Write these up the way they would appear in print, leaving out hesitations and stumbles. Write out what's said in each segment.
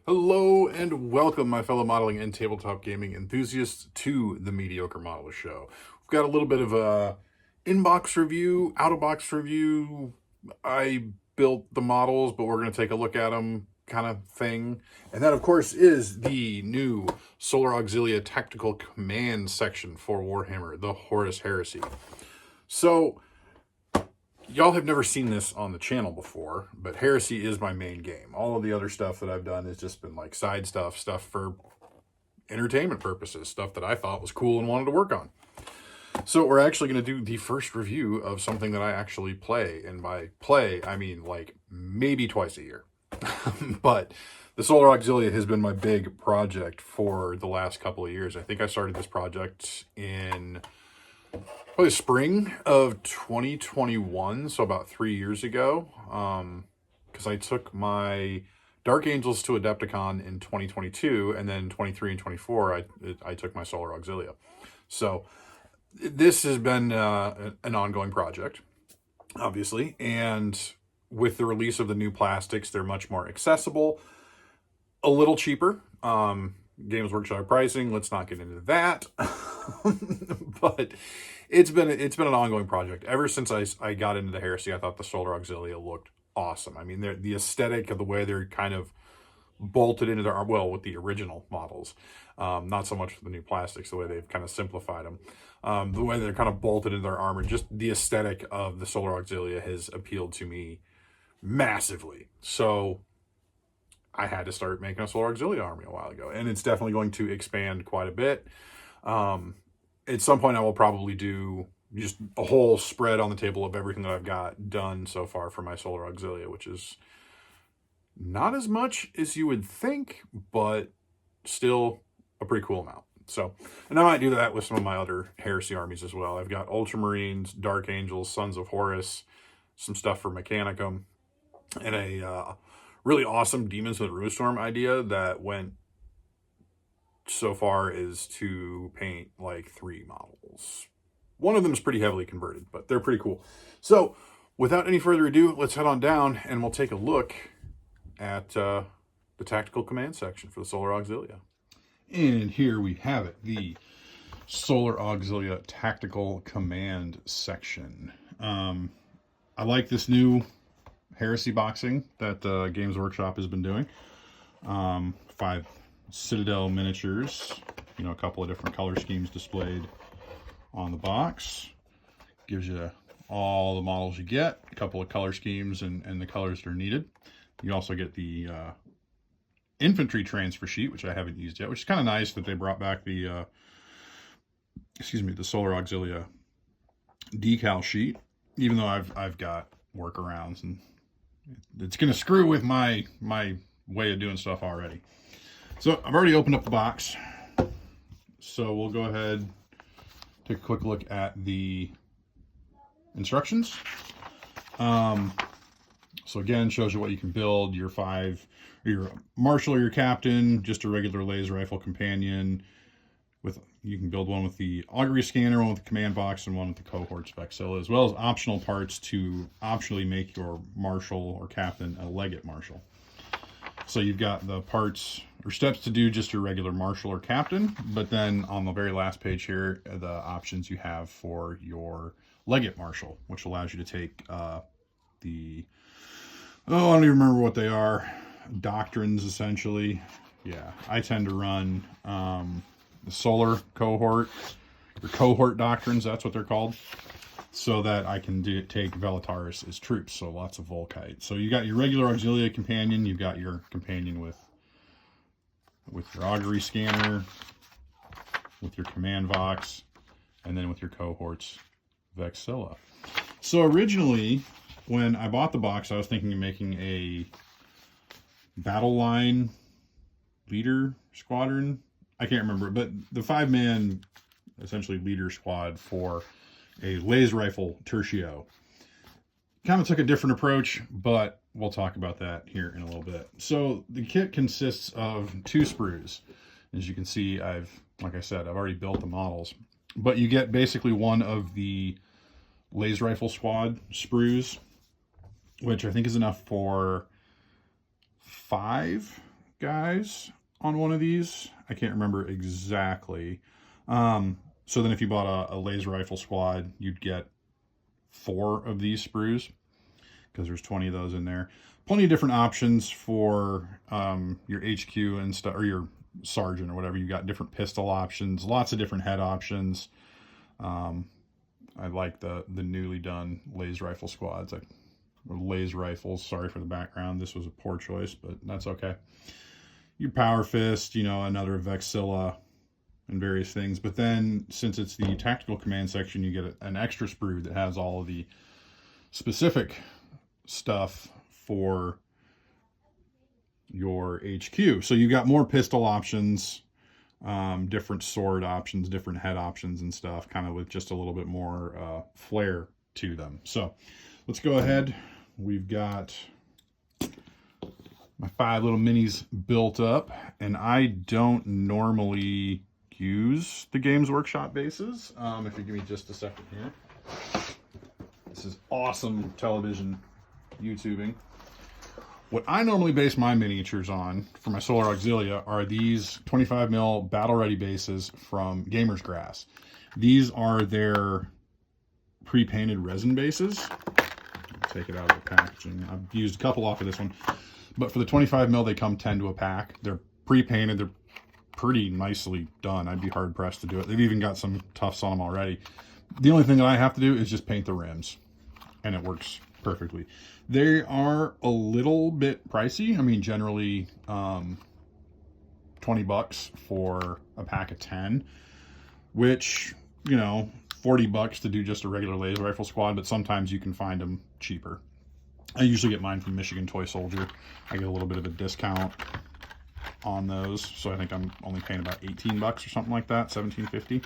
Hello and welcome, my fellow modeling and tabletop gaming enthusiasts, to the Mediocre Model Show. We've got a little bit of a in-box review, out-of-box review. I built the models, but we're going to take a look at them kind of thing. And that, of course, is the new Solar Auxilia Tactical Command section for Warhammer, the Horus Heresy. So, y'all have never seen this on the channel before, but Heresy is my main game. All of the other stuff that I've done has just been like side stuff for entertainment purposes, stuff that I thought was cool and wanted to work on. So we're actually going to do the first review of something that I actually play. And by play, I mean like maybe twice a year. But the Solar Auxilia has been my big project for the last couple of years. I think I started this project in probably spring of 2021, so about 3 years ago, because I took my Dark Angels to Adepticon in 2022, and then 23 and 24, I took my Solar Auxilia. So this has been an ongoing project, obviously, and with the release of the new plastics, they're much more accessible, a little cheaper. Games Workshop pricing, let's not get into that. But it's been an ongoing project. Ever since I got into the Heresy, I thought the Solar Auxilia looked awesome. I mean, the aesthetic of the way they're kind of bolted into their, well, with the original models, not so much with the new plastics, the way they've kind of simplified them, the way they're kind of bolted into their armor, just the aesthetic of the Solar Auxilia has appealed to me massively. So I had to start making a Solar Auxilia army a while ago, and it's definitely going to expand quite a bit. At some point, I will probably do just a whole spread on the table of everything that I've got done so far for my Solar Auxilia, which is not as much as you would think, but still a pretty cool amount. So, and I might do that with some of my other Heresy armies as well. I've got Ultramarines, Dark Angels, Sons of Horus, some stuff for Mechanicum, and a really awesome Demons of the Runestorm idea that went so far as to paint like 3 models. One of them is pretty heavily converted, but they're pretty cool. So without any further ado, let's head on down and we'll take a look at the Tactical Command section for the Solar Auxilia. And here we have it, the Solar Auxilia Tactical Command section. I like this new Heresy boxing that Games Workshop has been doing. 5 Citadel miniatures, a couple of different color schemes displayed on the box. Gives you all the models you get, a couple of color schemes and the colors that are needed. You also get the infantry transfer sheet, which I haven't used yet, which is kind of nice that they brought back the the Solar Auxilia decal sheet, even though I've got workarounds and it's going to screw with my way of doing stuff already. So I've already opened up the box. So we'll go ahead, take a quick look at the instructions. So again, shows you what you can build, your 5, your Marshal or your Captain, just a regular laser rifle companion. You can build one with the augury scanner, one with the command box, and one with the cohort Auxilia, as well as optional parts to optionally make your Marshal or Captain a Legate Marshal. So you've got the parts or steps to do just your regular Marshal or Captain, but then on the very last page here, the options you have for your Legate Marshal, which allows you to take I don't even remember what they are, doctrines essentially. Yeah, I tend to run the Solar Cohort, or Cohort Doctrines, that's what they're called, so that I can take Velataris as troops, so lots of Volkite. So you got your regular Auxilia companion, you've got your companion with your augury scanner, with your command box, and then with your cohorts Vexilla. So originally, when I bought the box, I was thinking of making a battle line leader squadron. I can't remember, but the 5-man essentially leader squad for a laser rifle tertio. Kind of took a different approach, but we'll talk about that here in a little bit. So the kit consists of 2 sprues. As you can see, like I said, I've already built the models, but you get basically one of the laser rifle squad sprues, which I think is enough for 5 guys on one of these. I can't remember exactly. So then if you bought a laser rifle squad, you'd get 4 of these sprues because there's 20 of those in there. Plenty of different options for your HQ and stuff, or your sergeant or whatever. You got different pistol options, lots of different head options. I like the newly done laser rifle squads. Or laser rifles. Sorry for the background. This was a poor choice, but that's okay. Your power fist, you know, another Vexilla, and various things. But then, since it's the tactical command section, you get an extra sprue that has all of the specific stuff for your HQ. So you got more pistol options, different sword options, different head options and stuff, kind of with just a little bit more flair to them. So let's go ahead. We've got my 5 little minis built up, and I don't normally use the Games Workshop bases. If you give me just a second here. This is awesome television YouTubing. What I normally base my miniatures on for my Solar Auxilia are these 25 mil battle ready bases from Gamer's Grass. These are their pre-painted resin bases. Take it out of the packaging. I've used a couple off of this one, but for the 25 mil, they come 10 to a pack. They're pre-painted. They're pretty nicely done. I'd be hard pressed to do it. They've even got some tufts on them already. The only thing that I have to do is just paint the rims, and it works perfectly. They are a little bit pricey. I mean, generally 20 bucks for a pack of 10, which, you know, 40 bucks to do just a regular laser rifle squad, but sometimes you can find them cheaper. I usually get mine from Michigan Toy Soldier. I get a little bit of a discount on those, so I think I'm only paying about 18 bucks or something like that, 17.50.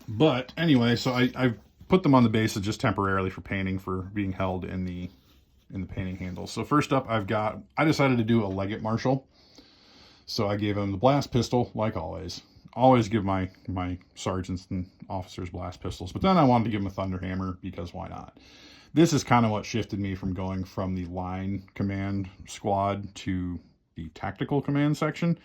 But anyway, so I've put them on the bases just temporarily for painting, for being held in the painting handles. So first up, I decided to do a Leggett Marshal. So I gave him the blast pistol, like always. Always give my sergeants and officers blast pistols, but then I wanted to give him a thunder hammer because why not? This is kind of what shifted me from going from the line command squad to the tactical command section,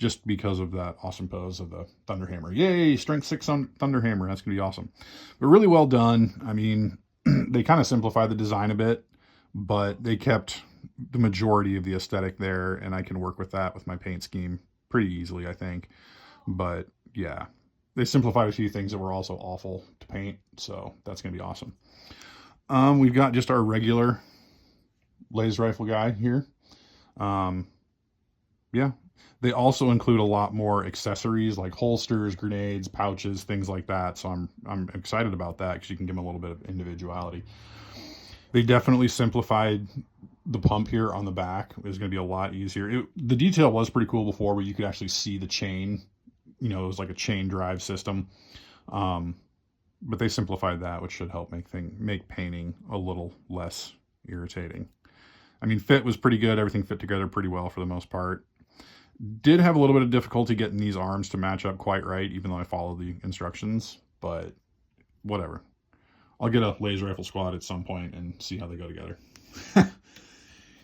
just because of that awesome pose of the thunder hammer. Yay, strength 6 on thunder hammer. That's gonna be awesome. But really well done. I mean, they kind of simplified the design a bit, but they kept the majority of the aesthetic there, and I can work with that with my paint scheme pretty easily, I think. But yeah, they simplified a few things that were also awful to paint, so that's gonna be awesome. We've got just our regular laser rifle guy here. Yeah, they also include a lot more accessories like holsters, grenades, pouches, things like that. So I'm excited about that because you can give them a little bit of individuality. They definitely simplified the pump here on the back. It's going to be a lot easier. The detail was pretty cool before, where you could actually see the chain. You know, it was like a chain drive system. But they simplified that, which should help make painting a little less irritating. I mean, fit was pretty good. Everything fit together pretty well for the most part. Did have a little bit of difficulty getting these arms to match up quite right, even though I followed the instructions, but whatever. I'll get a laser rifle squad at some point and see how they go together.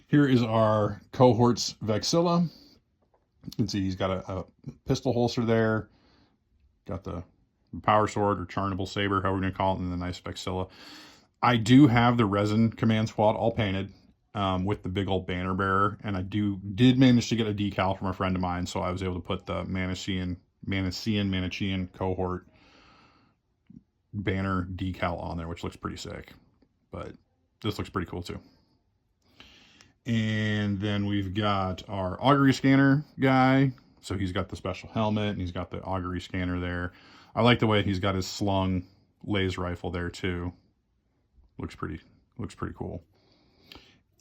Here is our cohort's Vexilla. You can see he's got a pistol holster there. Got the power sword or charnable saber, however we're going to call it, and the nice Vexilla. I do have the resin command squad all painted with the big old banner bearer, and I did manage to get a decal from a friend of mine, so I was able to put the Manichean cohort banner decal on there, which looks pretty sick. But this looks pretty cool too. And then we've got our augury scanner guy. So he's got the special helmet and he's got the augury scanner there. I like the way he's got his slung laser rifle there too. Looks pretty cool.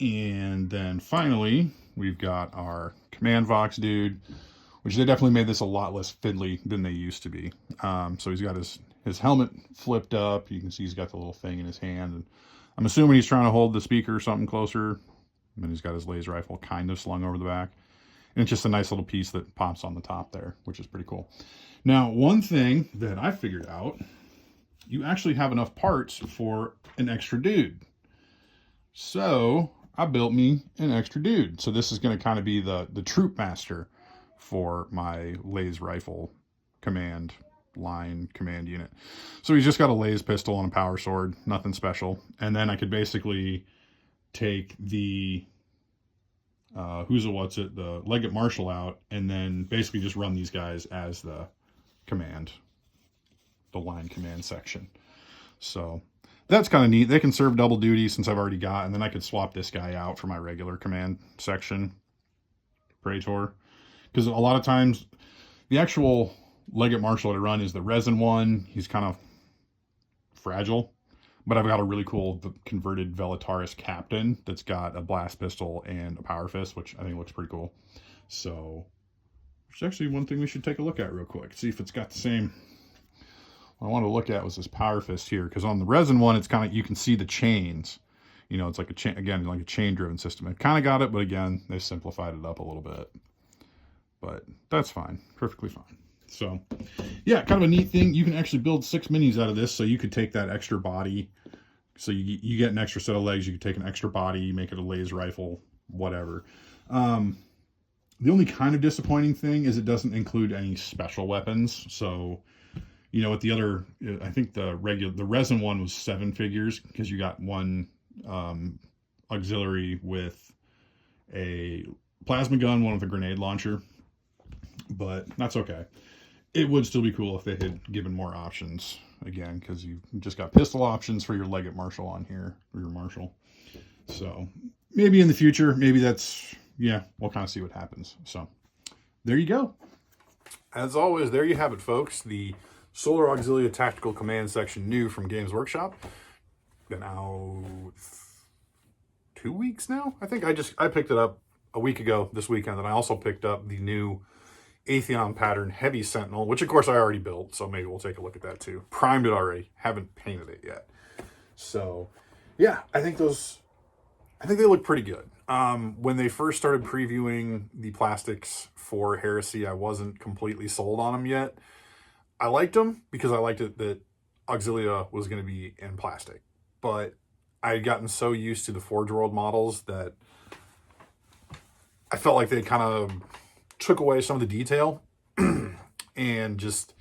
And then finally, we've got our command vox dude, which they definitely made this a lot less fiddly than they used to be. So he's got his helmet flipped up. You can see he's got the little thing in his hand. And I'm assuming he's trying to hold the speaker or something closer. And then he's got his laser rifle kind of slung over the back. And it's just a nice little piece that pops on the top there, which is pretty cool. Now, one thing that I figured out, you actually have enough parts for an extra dude. So I built me an extra dude. So this is going to kind of be the troop master for my laser rifle command line command unit. So he's just got a laser pistol and a power sword, nothing special. And then I could basically take the the Leggett Marshal out, and then basically just run these guys as the line command section. So that's kind of neat. They can serve double duty since I've already got, and then I could swap this guy out for my regular command section, Praetor. Because a lot of times, the actual Leggett Marshal to run is the resin one. He's kind of fragile. But I've got a really cool converted Velataris Captain that's got a blast pistol and a power fist, which I think looks pretty cool. So, it's actually one thing we should take a look at real quick. See if it's got the same. What I wanted to look at was this power fist here, because on the resin one, it's kind of, you can see the chains. You know, it's like a chain, again, like a chain-driven system. It kind of got it, but again, they simplified it up a little bit. But that's fine, perfectly fine. So, yeah, kind of a neat thing. You can actually build 6 minis out of this, so you could take that extra body. So you get an extra set of legs. You could take an extra body, make it a laser rifle, whatever. The only kind of disappointing thing is it doesn't include any special weapons. So, you know, with the other, I think the resin one was 7 figures, because you got one auxiliary with a plasma gun, one with a grenade launcher. But that's okay. It would still be cool if they had given more options, again, because you just got pistol options for your Leggett Marshal on here, or your Marshal. So maybe in the future, maybe that's, yeah, we'll kind of see what happens. So there you go. As always, there you have it, folks. The Solar Auxilia Tactical Command Section new from Games Workshop. Been out 2 weeks now. I think I picked it up a week ago this weekend, and I also picked up the new Atheon pattern Heavy Sentinel, which of course I already built, so maybe we'll take a look at that too. Primed it already, haven't painted it yet. So yeah, I think they look pretty good. When they first started previewing the plastics for Heresy, I wasn't completely sold on them yet. I liked them because I liked it that Auxilia was going to be in plastic, but I had gotten so used to the Forge World models that I felt like they kind of took away some of the detail and just,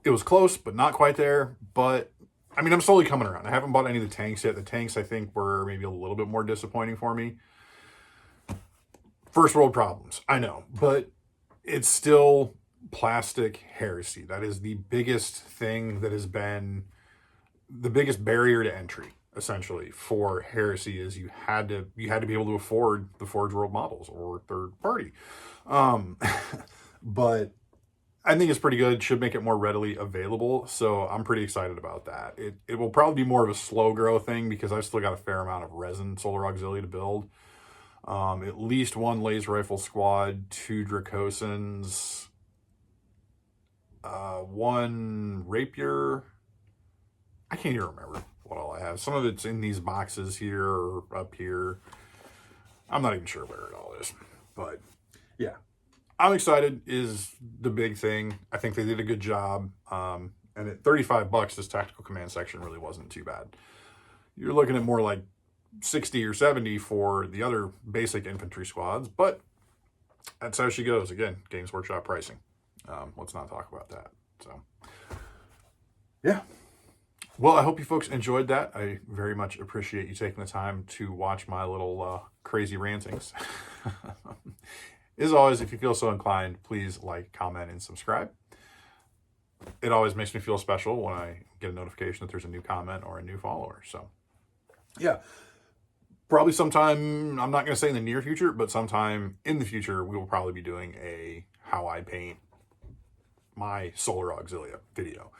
it was close, but not quite there. But I mean, I'm slowly coming around. I haven't bought any of the tanks yet. The tanks, I think, were maybe a little bit more disappointing for me. First world problems, I know, but it's still plastic Heresy. That is the biggest thing that has been the biggest barrier to entry, essentially, for Heresy, is you had to be able to afford the Forge World models or third party. But I think it's pretty good. Should make it more readily available. So I'm pretty excited about that. It will probably be more of a slow grow thing, because I've still got a fair amount of resin Solar Auxilia to build. At least 1 laser rifle squad, 2 Dracosans, 1 rapier. I can't even remember what all I have. Some of it's in these boxes here or up here. I'm not even sure where it all is. But yeah, I'm excited is the big thing. I think they did a good job. And at $35, this tactical command section really wasn't too bad. You're looking at more like 60 or 70 for the other basic infantry squads, but that's how she goes. Again, Games Workshop pricing. Let's not talk about that. So yeah. Well, I hope you folks enjoyed that. I very much appreciate you taking the time to watch my little crazy rantings. As always, if you feel so inclined, please like, comment, and subscribe. It always makes me feel special when I get a notification that there's a new comment or a new follower. So yeah, probably sometime, I'm not going to say in the near future, but sometime in the future, we will probably be doing a how I paint my Solar Auxilia video.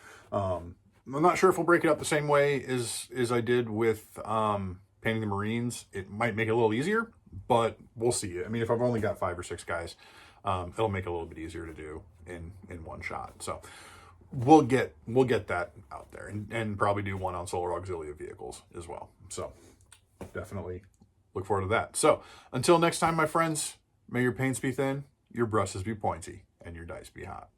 I'm not sure if we'll break it up the same way as I did with painting the Marines. It might make it a little easier, but we'll see. I mean, if I've only got 5 or 6 guys, it'll make it a little bit easier to do in one shot. So we'll get that out there, and probably do one on Solar Auxilia vehicles as well. So definitely look forward to that. So until next time, my friends, may your paints be thin, your brushes be pointy, and your dice be hot.